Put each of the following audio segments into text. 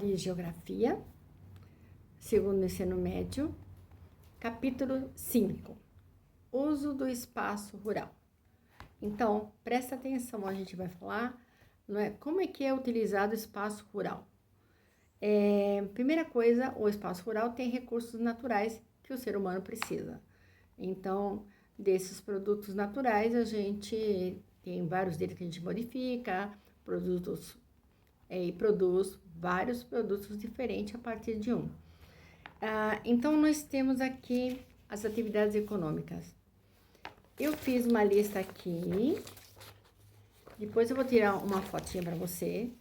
de Geografia, segundo ensino médio, capítulo 5, uso do espaço rural. Então, presta atenção, a gente vai falar, não é, como é que é utilizado o espaço rural. Primeira coisa, o espaço rural tem recursos naturais que o ser humano precisa. Então, desses produtos naturais, a gente tem vários deles que a gente modifica, produtos e produz vários produtos diferentes a partir de um. Então, nós temos aqui as atividades econômicas. Eu fiz uma lista aqui, depois eu vou tirar uma fotinha para você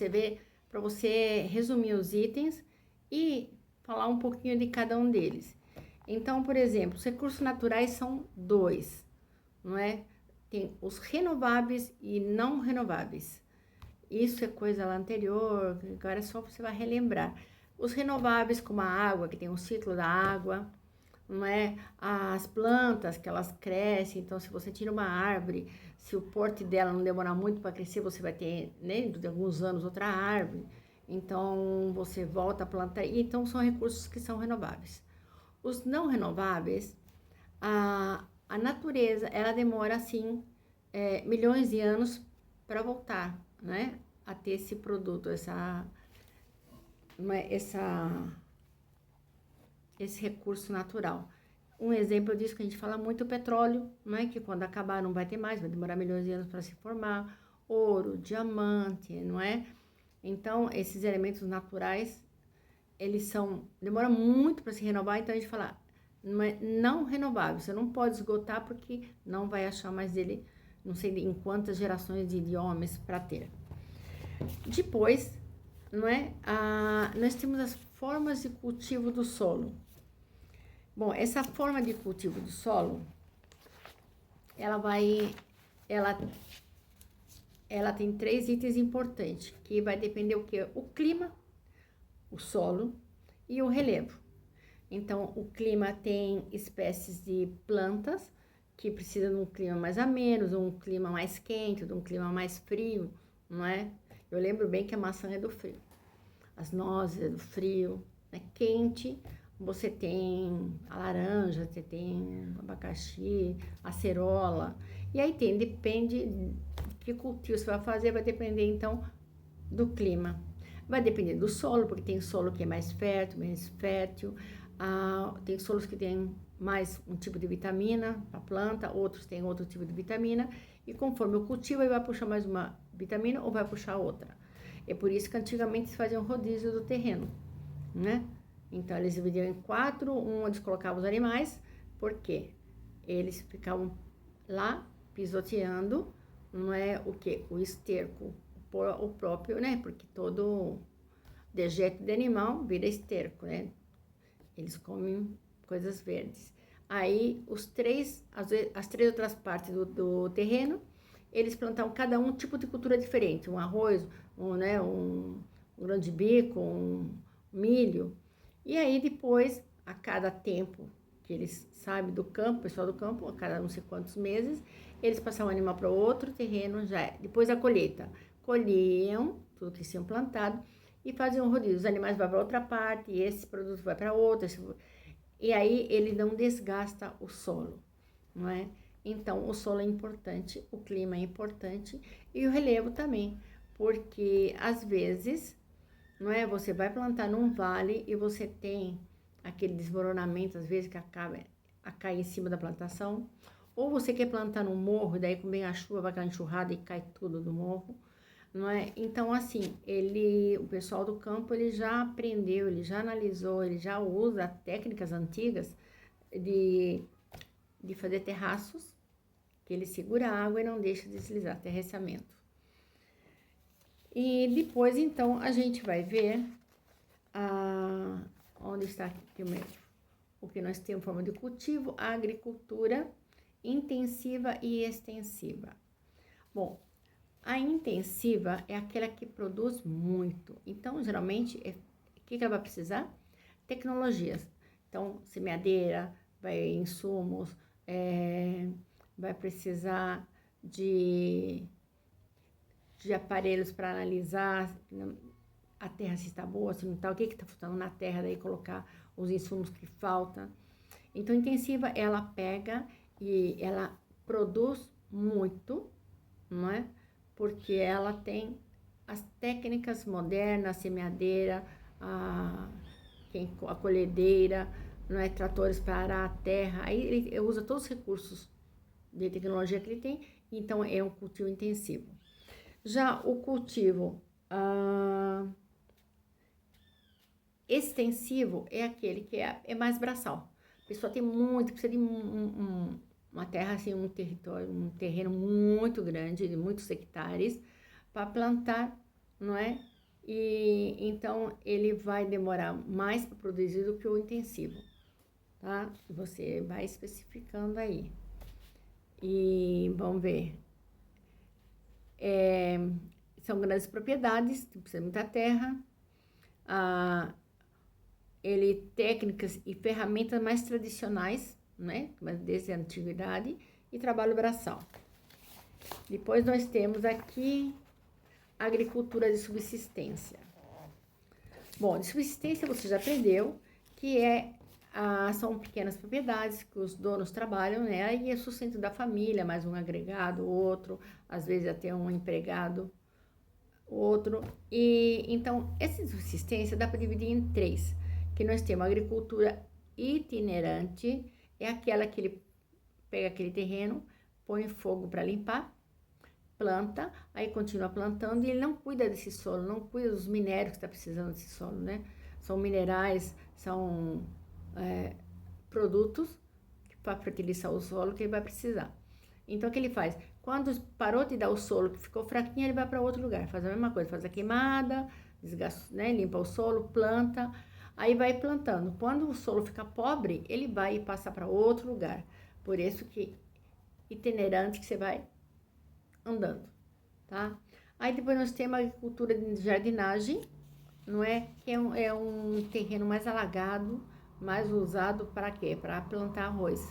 ver, para você resumir os itens e falar um pouquinho de cada um deles. Então, por exemplo, os recursos naturais são dois, não é? Tem os renováveis e não renováveis. Isso é coisa lá anterior, agora é só você vai relembrar. Os renováveis, como a água, que tem um ciclo da água, não é? As plantas, que elas crescem, então se você tira uma árvore, se o porte dela não demorar muito para crescer, você vai ter, dentro de alguns anos, outra árvore. Então, você volta a plantar, então são recursos que são renováveis. Os não renováveis, a natureza, ela demora, assim, milhões de anos para voltar, né? A ter esse produto, esse recurso natural. Um exemplo disso que a gente fala muito, o petróleo, não é? Que quando acabar não vai ter mais, vai demorar milhões de anos para se formar. Ouro, diamante, não é? Então, esses elementos naturais, eles demoram muito para se renovar, então a gente fala, não renovável, você não pode esgotar porque não vai achar mais dele, não sei em quantas gerações de homens para ter. Depois, não é? Nós temos as formas de cultivo do solo. Bom, essa forma de cultivo do solo, ela tem 3 itens importantes, que vai depender o quê? O clima, o solo e o relevo. Então, o clima tem espécies de plantas que precisam de um clima mais ameno, de um clima mais quente, de um clima mais frio, não é? Eu lembro bem que a maçã é do frio, as nozes é do frio, é quente. Você tem a laranja, você tem o abacaxi, a acerola. E aí depende de que cultivo você vai fazer, vai depender então do clima. Vai depender do solo, porque tem solo que é mais fértil, menos fértil. Tem solos que tem mais um tipo de vitamina para a planta, outros têm outro tipo de vitamina. E conforme o cultivo, ele vai puxar mais uma vitamina ou vai puxar outra. É por isso que antigamente se fazia um rodízio do terreno, né? Então, eles dividiam em 4, onde colocavam os animais, porque eles ficavam lá pisoteando, não é o quê? O esterco, o próprio, né? Porque todo dejeto de animal vira esterco, né? Eles comem coisas verdes. Aí, as 3 outras partes do terreno, eles plantavam cada um tipo de cultura diferente. Um arroz, um grão de bico, um milho. E aí, depois, a cada tempo que eles sabem do campo, o pessoal do campo, a cada não sei quantos meses, eles passavam um animal para outro terreno, depois da colheita. Colhiam tudo que tinham plantado e faziam um rodízio. Os animais vão para outra parte, e esse produto vai para outra. E aí, ele não desgasta o solo, não é? Então, o solo é importante, o clima é importante e o relevo também, porque às vezes, não é? Você vai plantar num vale e você tem aquele desmoronamento, às vezes, que acaba a cair em cima da plantação. Ou você quer plantar num morro, e daí com bem a chuva, vai cair enxurrada e cai tudo do morro, não é? Então, assim, o pessoal do campo, ele já aprendeu, ele já analisou, ele já usa técnicas antigas de fazer terraços, que ele segura a água e não deixa deslizar, terraceamento. E depois, então, a gente vai ver onde está aqui o que nós temos forma de cultivo, a agricultura intensiva e extensiva. Bom, a intensiva é aquela que produz muito. Então, geralmente, o que ela vai precisar? Tecnologias. Então, semeadeira, insumos, vai precisar de aparelhos para analisar, a terra se está boa, se não está, o que está faltando na terra, daí colocar os insumos que faltam. Então, intensiva, ela pega e ela produz muito, não é? Porque ela tem as técnicas modernas, a semeadeira, a colhedeira, não é? Tratores para arar a terra. Aí ele usa todos os recursos de tecnologia que ele tem, então é um cultivo intensivo. Já o cultivo extensivo é aquele que é mais braçal. A pessoa tem muito, precisa de uma terra, assim, um território, um terreno muito grande, de muitos hectares, para plantar, não é? E então ele vai demorar mais para produzir do que o intensivo, tá? Você vai especificando aí. E vamos ver. São grandes propriedades, precisa de muita terra. Técnicas e ferramentas mais tradicionais, né? Mas desde a antiguidade, e trabalho braçal. Depois nós temos aqui agricultura de subsistência. Bom, de subsistência você já aprendeu que são pequenas propriedades que os donos trabalham, né? E é sustento da família, mais um agregado, outro, às vezes até um empregado, outro. E então, essa subsistência dá para dividir em três, que nós temos a agricultura itinerante, é aquela que ele pega aquele terreno, põe fogo para limpar, planta, aí continua plantando e ele não cuida desse solo, não cuida dos minérios que está precisando desse solo, né? São minerais, são produtos para fertilizar o solo que ele vai precisar. Então, o que ele faz? Quando parou de dar o solo, que ficou fraquinho, ele vai para outro lugar, faz a mesma coisa, faz a queimada, desgasta, né? Limpa o solo, planta, aí vai plantando. Quando o solo fica pobre, ele vai passar para outro lugar. Por isso que itinerante que você vai andando, tá? Aí depois nós temos a agricultura de jardinagem, não é? Que é um terreno mais alagado, mais usado para quê? Para plantar arroz.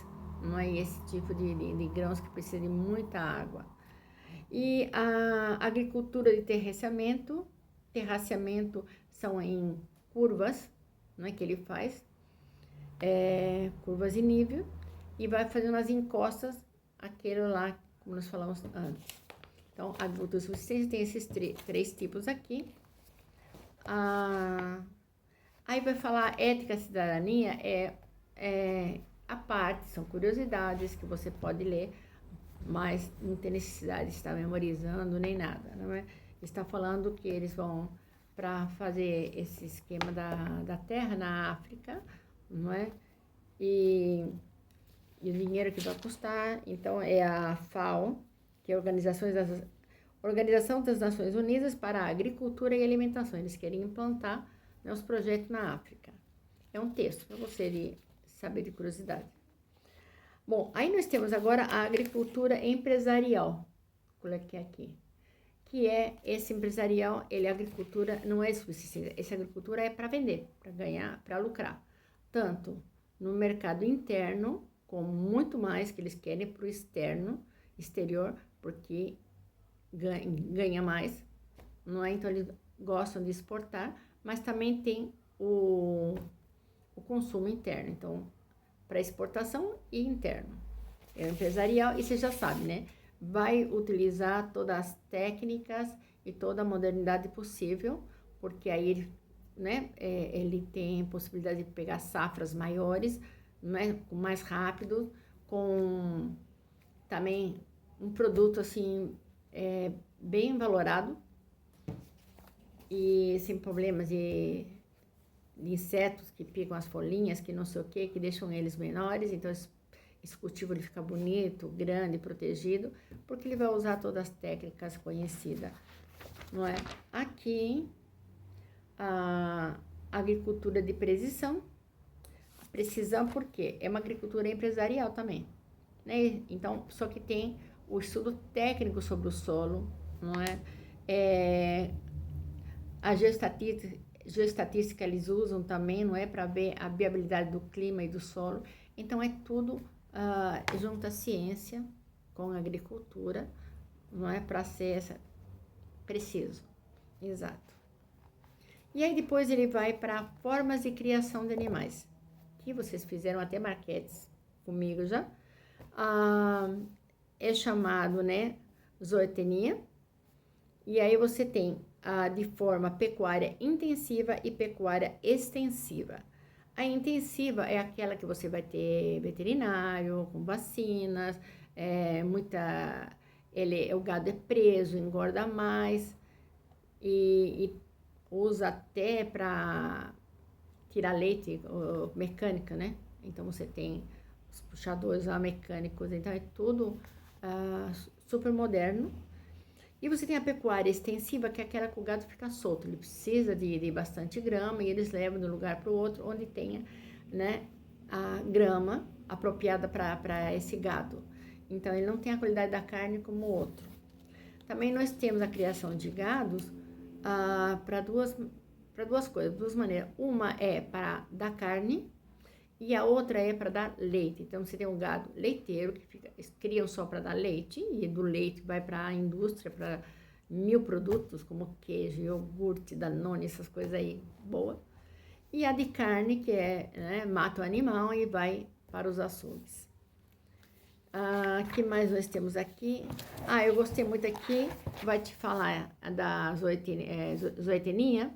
Não é esse tipo de grãos que precisa de muita água. E a agricultura de terraceamento são em curvas, não é que ele faz, curvas de nível, e vai fazendo as encostas, aquele lá, como nós falamos antes. Então, a agricultura de subsistência tem esses três tipos aqui. Aí vai falar ética e cidadania, a parte, são curiosidades que você pode ler, mas não tem necessidade de estar memorizando nem nada, não é? Está falando que eles vão para fazer esse esquema da terra na África, não é? E o dinheiro que vai custar, então é a FAO, que é a Organização das Nações Unidas para a Agricultura e Alimentação. Eles querem implantar, né, os projetos na África. É um texto para você saber de curiosidade. Bom, aí nós temos agora a agricultura empresarial. Vou colocar aqui. Que é esse empresarial, a agricultura não é subsistência. Essa agricultura é para vender, para ganhar, para lucrar. Tanto no mercado interno, como muito mais que eles querem para o exterior, porque ganha mais, não é? Então eles gostam de exportar, mas também tem o consumo interno, então para exportação e interno. É empresarial e você já sabe, né? Vai utilizar todas as técnicas e toda a modernidade possível, porque aí ele, né, ele tem possibilidade de pegar safras maiores, né, mais rápido, com também um produto assim bem valorado e sem problemas de insetos que picam as folhinhas, que não sei o que deixam eles menores. Então esse cultivo ele fica bonito, grande, protegido, porque ele vai usar todas as técnicas conhecidas, não é? Aqui a agricultura de precisão porque é uma agricultura empresarial também, né? Então só que tem o estudo técnico sobre o solo, não é? A geoestatística eles usam também, não é? Para ver a viabilidade do clima e do solo. Então é tudo junto à ciência com a agricultura, não é? Para ser preciso, exato. E aí depois ele vai para formas de criação de animais, que vocês fizeram até marquetes comigo já. É chamado, né, zootecnia. E aí você tem de forma pecuária intensiva e pecuária extensiva. A intensiva é aquela que você vai ter veterinário, com vacinas, o gado é preso, engorda mais e usa até para tirar leite mecânica, né? Então você tem os puxadores lá mecânicos, então é tudo super moderno. E você tem a pecuária extensiva, que é aquela que o gado fica solto. Ele precisa de bastante grama e eles levam de um lugar para o outro, onde tenha, né, a grama apropriada para esse gado. Então, ele não tem a qualidade da carne como o outro. Também nós temos a criação de gados para duas coisas, duas maneiras. Uma é para dar carne e a outra é para dar leite. Então, você tem um gado leiteiro que criam só para dar leite, e do leite vai para a indústria, para 1000 produtos, como queijo, iogurte, Danone, essas coisas aí, boa. E a de carne, que né, mata o animal e vai para os açougues. Que mais nós temos aqui? Eu gostei muito aqui, vai te falar da zootecnia.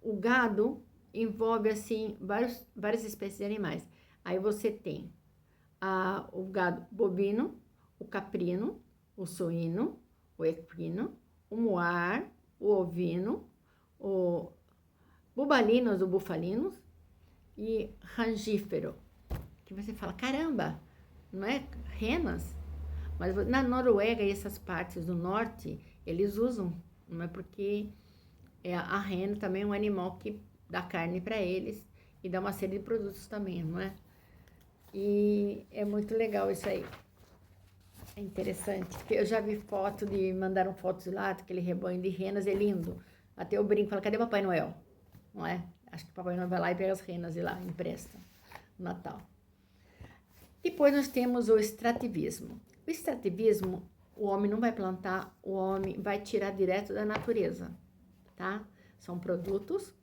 O gado envolve, assim, várias espécies de animais. Aí você tem o gado bovino, o caprino, o suíno, o equino, o muar, o ovino, o bubalinos ou bufalinos e rangífero. Que você fala, caramba, não é renas? Mas na Noruega e essas partes do norte, eles usam, não é porque a rena também é um animal que dá carne para eles e dá uma série de produtos também, não é? E é muito legal isso aí. É interessante. Eu já vi mandaram fotos lá, aquele rebanho de renas, é lindo. Até eu brinco, falo, cadê Papai Noel? Não é? Acho que o Papai Noel vai lá e pega as renas de lá, empresta no Natal. Depois nós temos o extrativismo. O extrativismo, o homem não vai plantar, o homem vai tirar direto da natureza, tá? São produtos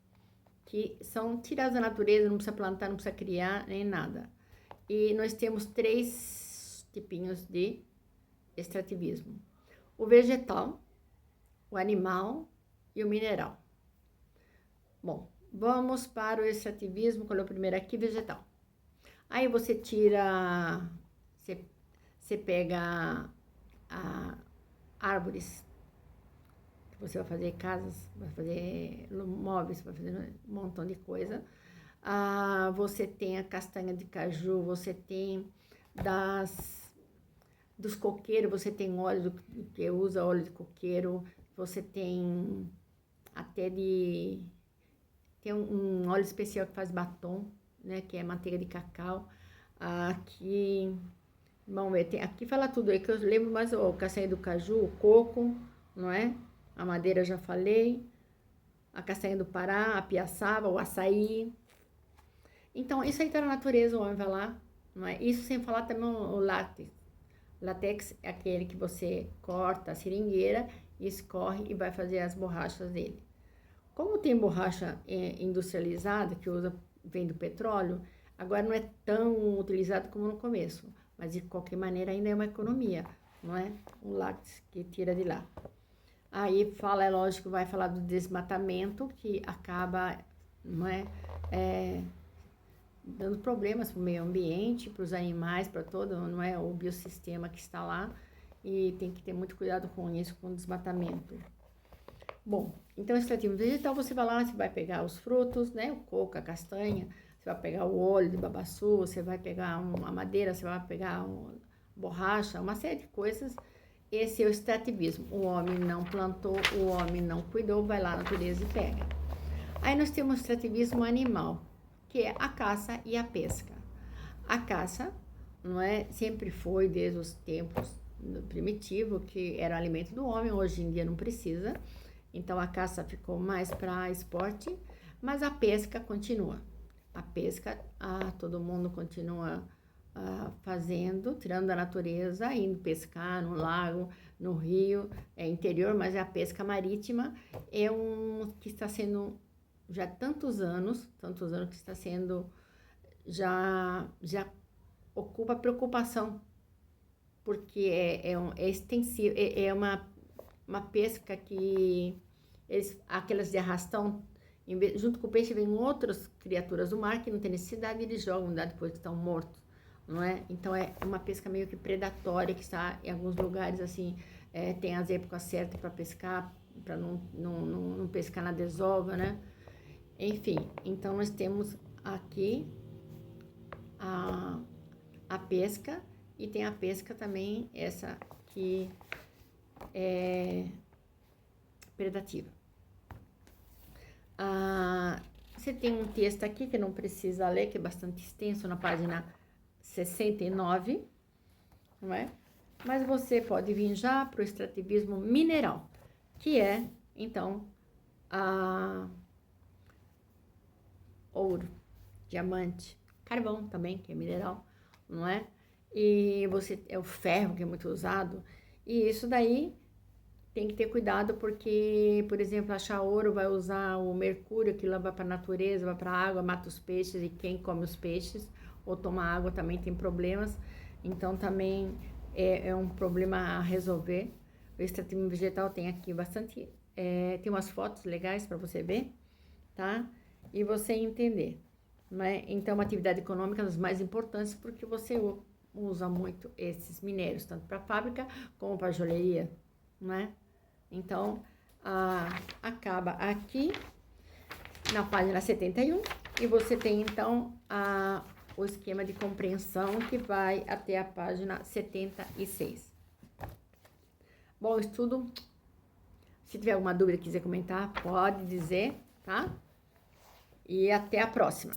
que são tirados da natureza, não precisa plantar, não precisa criar, nem nada. E nós temos 3 tipinhos de extrativismo: o vegetal, o animal e o mineral. Bom, vamos para o extrativismo, qual é o primeiro aqui? Vegetal. Aí você tira, você pega árvores, que você vai fazer casas, vai fazer móveis, vai fazer um montão de coisa. Você tem a castanha de caju, você tem dos coqueiros, você tem óleo que usa óleo de coqueiro, você tem até tem um óleo especial que faz batom, né, que é manteiga de cacau. Aqui, vamos ver, aqui fala tudo aí, que eu lembro mais o castanha do caju, o coco, não é? A madeira já falei, a castanha do Pará, a piaçava, o açaí. Então, isso aí tá na natureza, o homem vai lá, não é? Isso sem falar também o látex. Látex é aquele que você corta a seringueira, escorre e vai fazer as borrachas dele. Como tem borracha industrializada, que vem do petróleo, agora não é tão utilizado como no começo, mas de qualquer maneira ainda é uma economia, não é? O látex que tira de lá. Aí fala, é lógico, vai falar do desmatamento, que acaba, não é, dando problemas para o meio ambiente, para os animais, para todo, não é, o biossistema que está lá, e tem que ter muito cuidado com isso, com o desmatamento. Bom, então, extrativo vegetal, você vai lá, você vai pegar os frutos, né, o coco, a castanha, você vai pegar o óleo de babaçu, você vai pegar uma madeira, você vai pegar uma borracha, uma série de coisas. Esse é o extrativismo. O homem não plantou, o homem não cuidou, vai lá na natureza e pega. Aí nós temos o extrativismo animal, que é a caça e a pesca. A caça, não é, sempre foi desde os tempos primitivos, que era o alimento do homem, hoje em dia não precisa. Então a caça ficou mais para esporte, mas a pesca continua. A pesca, todo mundo continua fazendo, tirando da natureza, indo pescar no lago, no rio, é interior, mas a pesca marítima é que está sendo já há tantos anos que está sendo, já ocupa preocupação, porque é extensivo, uma pesca que aquelas de arrastão, junto com o peixe vem outras criaturas do mar que não tem necessidade e eles jogam depois que estão mortos, não é? Então é uma pesca meio que predatória que está em alguns lugares assim, tem as épocas certas para pescar, para não pescar na desova, né? Enfim, então nós temos aqui a pesca e tem a pesca também, essa que é predativa. Você tem um texto aqui que não precisa ler, que é bastante extenso, na página 69, não é? Mas você pode vir já para o extrativismo mineral, que é, então, ouro, diamante, carvão também, que é mineral, não é? E é o ferro que é muito usado, e isso daí tem que ter cuidado porque, por exemplo, achar ouro vai usar o mercúrio, que vai para a natureza, vai para a água, mata os peixes, e quem come os peixes ou toma água também tem problemas, então também é um problema a resolver. O extrativismo vegetal tem aqui bastante, tem umas fotos legais para você ver, tá? E você entender, né? Então, uma atividade econômica das mais importantes porque você usa muito esses minérios, tanto para fábrica como para joalheria, né? Então, acaba aqui na página 71 e você tem então o esquema de compreensão que vai até a página 76. Bom estudo. Se tiver alguma dúvida, quiser comentar, pode dizer, tá? E até a próxima.